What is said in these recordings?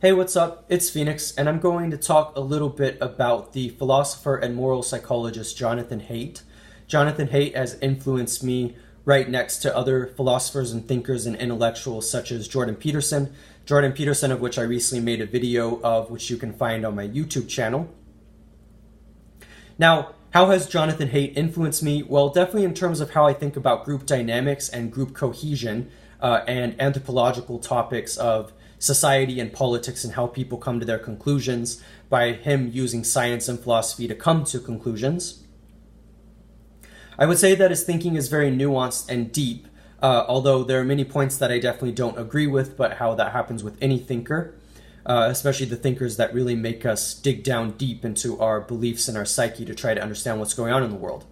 Hey, what's up? It's Phoenix, and I'm going to talk a little bit about the philosopher and moral psychologist Jonathan Haidt. Jonathan Haidt has influenced me right next to other philosophers and thinkers and intellectuals such as Jordan Peterson. Jordan Peterson, of which I recently made a video of, which you can find on my YouTube channel. Now, how has Jonathan Haidt influenced me? Well, definitely in terms of how I think about group dynamics and group cohesion and anthropological topics of society and politics and how people come to their conclusions by him using science and philosophy to come to conclusions. I would say that his thinking is very nuanced and deep, although there are many points that I definitely don't agree with, but how that happens with any thinker, especially the thinkers that really make us dig down deep into our beliefs and our psyche to try to understand what's going on in the world.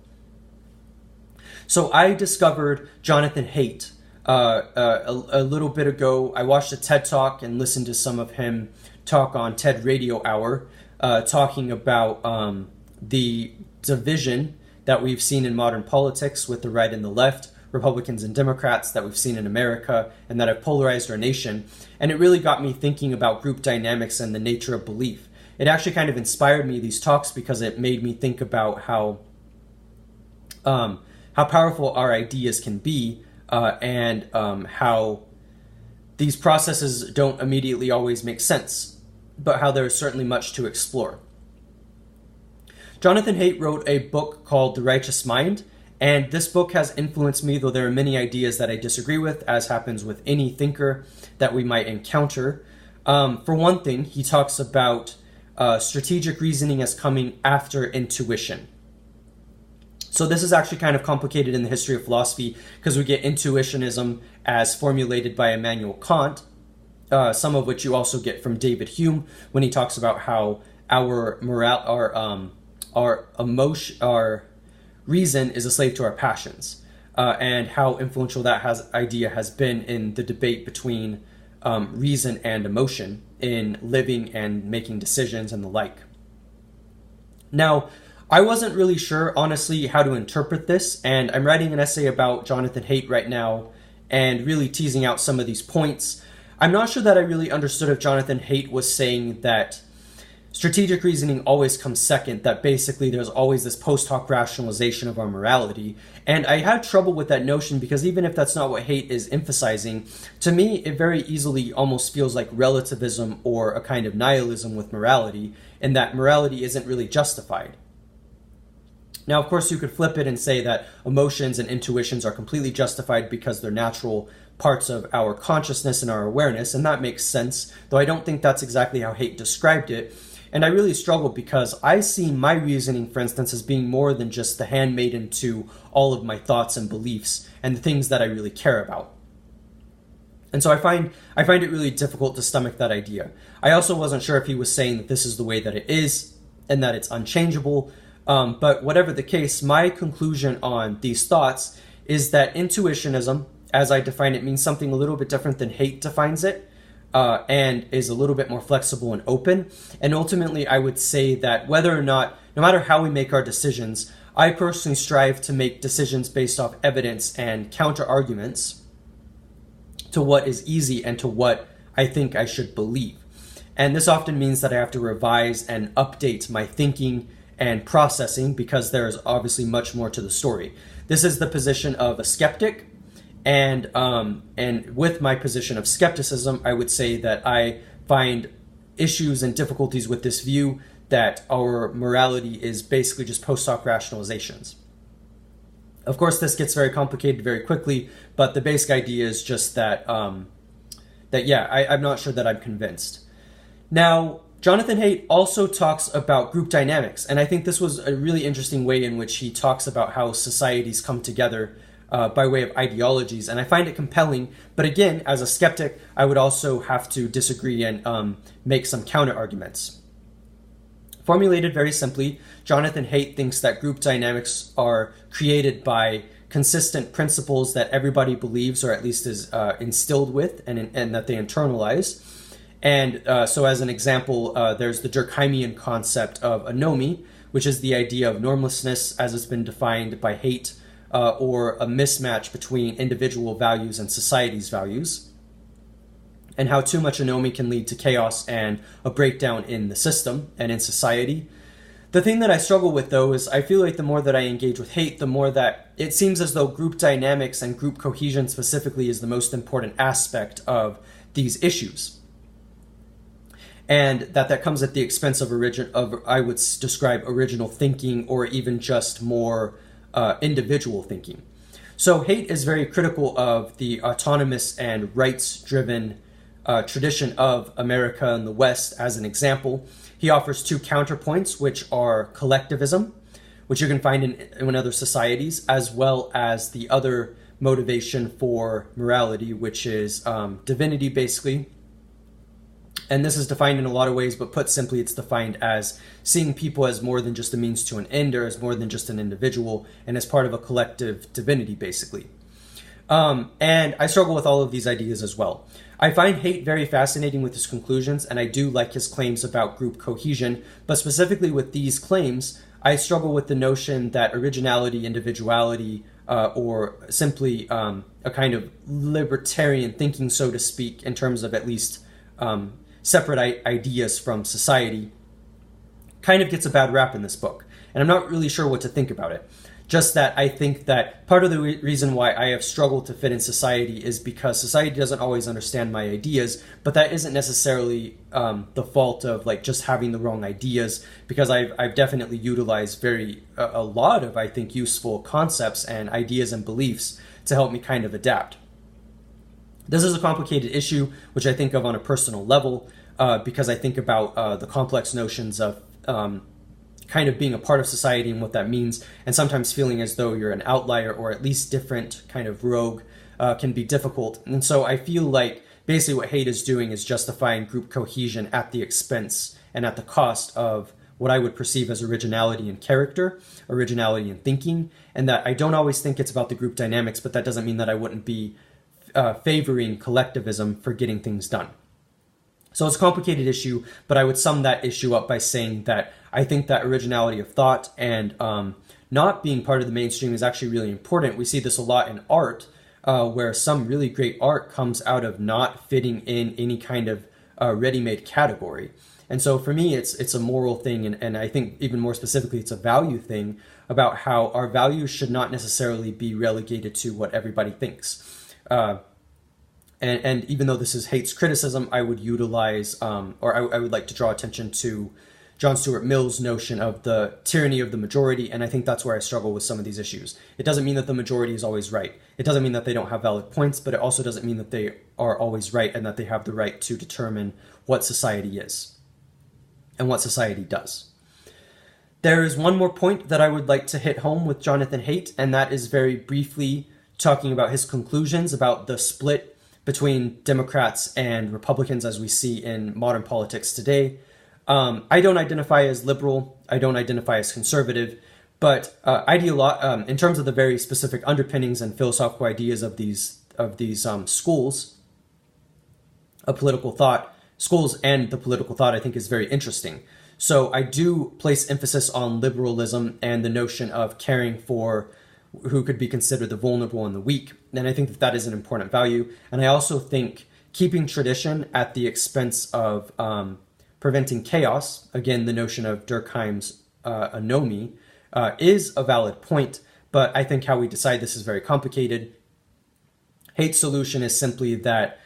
So I discovered Jonathan Haidt a little bit ago. I watched a TED Talk and listened to some of him talk on TED Radio Hour, talking about the division that we've seen in modern politics with the right and the left, Republicans and Democrats that we've seen in America and that have polarized our nation. And it really got me thinking about group dynamics and the nature of belief. It actually kind of inspired me, these talks, because it made me think about how powerful our ideas can be, and how these processes don't immediately always make sense, but how there's certainly much to explore. Jonathan Haidt wrote a book called The Righteous Mind, and this book has influenced me, though there are many ideas that I disagree with, as happens with any thinker that we might encounter. For one thing, he talks about strategic reasoning as coming after intuition. So this is actually kind of complicated in the history of philosophy because we get intuitionism as formulated by Immanuel Kant, some of which you also get from David Hume when he talks about how our reason is a slave to our passions, and how influential that idea has been in the debate between reason and emotion in living and making decisions and the like. Now, I wasn't really sure, honestly, how to interpret this, and I'm writing an essay about Jonathan Haidt right now and really teasing out some of these points. I'm not sure that I really understood if Jonathan Haidt was saying that strategic reasoning always comes second, that basically there's always this post hoc rationalization of our morality. And I had trouble with that notion because even if that's not what Haidt is emphasizing, to me it very easily almost feels like relativism or a kind of nihilism with morality, and that morality isn't really justified. Now, of course, you could flip it and say that emotions and intuitions are completely justified because they're natural parts of our consciousness and our awareness, and that makes sense, though I don't think that's exactly how Haidt described it. And I really struggle because I see my reasoning, for instance, as being more than just the handmaiden to all of my thoughts and beliefs and the things that I really care about. And so I find it really difficult to stomach that idea. I also wasn't sure if he was saying that this is the way that it is and that it's unchangeable. But whatever the case, my conclusion on these thoughts is that intuitionism, as I define it, means something a little bit different than Haidt defines it, and is a little bit more flexible and open. And ultimately, I would say that whether or not, no matter how we make our decisions, I personally strive to make decisions based off evidence and counter arguments to what is easy and to what I think I should believe. And this often means that I have to revise and update my thinking and processing because there is obviously much more to the story. This is the position of a skeptic, and with my position of skepticism, I would say that I find issues and difficulties with this view that our morality is basically just post hoc rationalizations. Of course, this gets very complicated very quickly, but the basic idea is just that I'm not sure that I'm convinced. Now, Jonathan Haidt also talks about group dynamics, and I think this was a really interesting way in which he talks about how societies come together by way of ideologies, and I find it compelling. But again, as a skeptic, I would also have to disagree and make some counter arguments. Formulated very simply, Jonathan Haidt thinks that group dynamics are created by consistent principles that everybody believes or at least is instilled with and that they internalize. And so as an example, there's the Durkheimian concept of anomie, which is the idea of normlessness as it's been defined by Haidt, or a mismatch between individual values and society's values. and how too much anomie can lead to chaos and a breakdown in the system and in society. The thing that I struggle with, though, is I feel like the more that I engage with Haidt, the more that it seems as though group dynamics and group cohesion specifically is the most important aspect of these issues. And that comes at the expense of I would describe original thinking, or even just more individual thinking. So Haidt is very critical of the autonomous and rights-driven tradition of America and the West as an example. He offers two counterpoints, which are collectivism, which you can find in other societies, as well as the other motivation for morality, which is divinity, basically. And this is defined in a lot of ways, but put simply, it's defined as seeing people as more than just a means to an end, or as more than just an individual, and as part of a collective divinity, basically. And I struggle with all of these ideas as well. I find Haidt very fascinating with his conclusions, and I do like his claims about group cohesion, but specifically with these claims, I struggle with the notion that originality, individuality, or simply a kind of libertarian thinking, so to speak, in terms of at least separate ideas from society, kind of gets a bad rap in this book. And I'm not really sure what to think about it. Just that I think that part of the reason why I have struggled to fit in society is because society doesn't always understand my ideas, but that isn't necessarily the fault of like just having the wrong ideas, because I've definitely utilized a lot of, I think, useful concepts and ideas and beliefs to help me kind of adapt. This is a complicated issue, which I think of on a personal level, because I think about the complex notions of kind of being a part of society and what that means, and sometimes feeling as though you're an outlier or at least different, kind of rogue, can be difficult. And so I feel like basically what Haidt is doing is justifying group cohesion at the expense and at the cost of what I would perceive as originality in character, originality in thinking, and that I don't always think it's about the group dynamics, but that doesn't mean that I wouldn't be favoring collectivism for getting things done. So it's a complicated issue, but I would sum that issue up by saying that I think that originality of thought and not being part of the mainstream is actually really important. We see this a lot in art, where some really great art comes out of not fitting in any kind of ready-made category. And so for me, it's a moral thing, and I think even more specifically, it's a value thing about how our values should not necessarily be relegated to what everybody thinks. And even though this is Haidt's criticism, I would utilize, or I would like to draw attention to John Stuart Mill's notion of the tyranny of the majority, and I think that's where I struggle with some of these issues. It doesn't mean that the majority is always right. It doesn't mean that they don't have valid points, but it also doesn't mean that they are always right and that they have the right to determine what society is and what society does. There is one more point that I would like to hit home with Jonathan Haidt, and that is very briefly talking about his conclusions about the split between Democrats and Republicans as we see in modern politics today. I don't identify as liberal. I don't identify as conservative, but in terms of the very specific underpinnings and philosophical ideas of these schools of political thought, schools and the political thought, I think is very interesting. So I do place emphasis on liberalism and the notion of caring for who could be considered the vulnerable and the weak. And I think that is an important value. And I also think keeping tradition at the expense of preventing chaos, again, the notion of Durkheim's anomie, is a valid point. But I think how we decide this is very complicated. Haidt's solution is simply that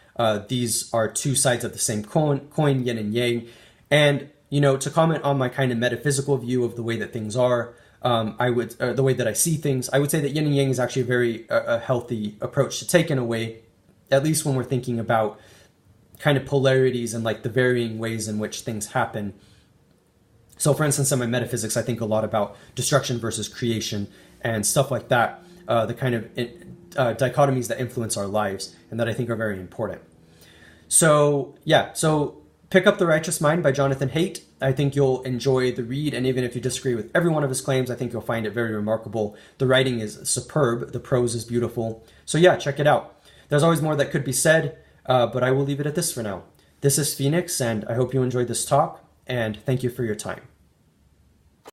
these are two sides of the same coin, yin and yang. And, to comment on my kind of metaphysical view of the way that things are, the way that I see things, I would say that yin and yang is actually a very healthy approach to take in a way, at least when we're thinking about kind of polarities and like the varying ways in which things happen. So for instance, in my metaphysics, I think a lot about destruction versus creation and stuff like that, the kind of dichotomies that influence our lives and that I think are very important. So pick up The Righteous Mind by Jonathan Haidt. I think you'll enjoy the read, and even if you disagree with every one of his claims, I think you'll find it very remarkable. The writing is superb. The prose is beautiful. So check it out. There's always more that could be said, but I will leave it at this for now. This is Phoenix, and I hope you enjoyed this talk, and thank you for your time.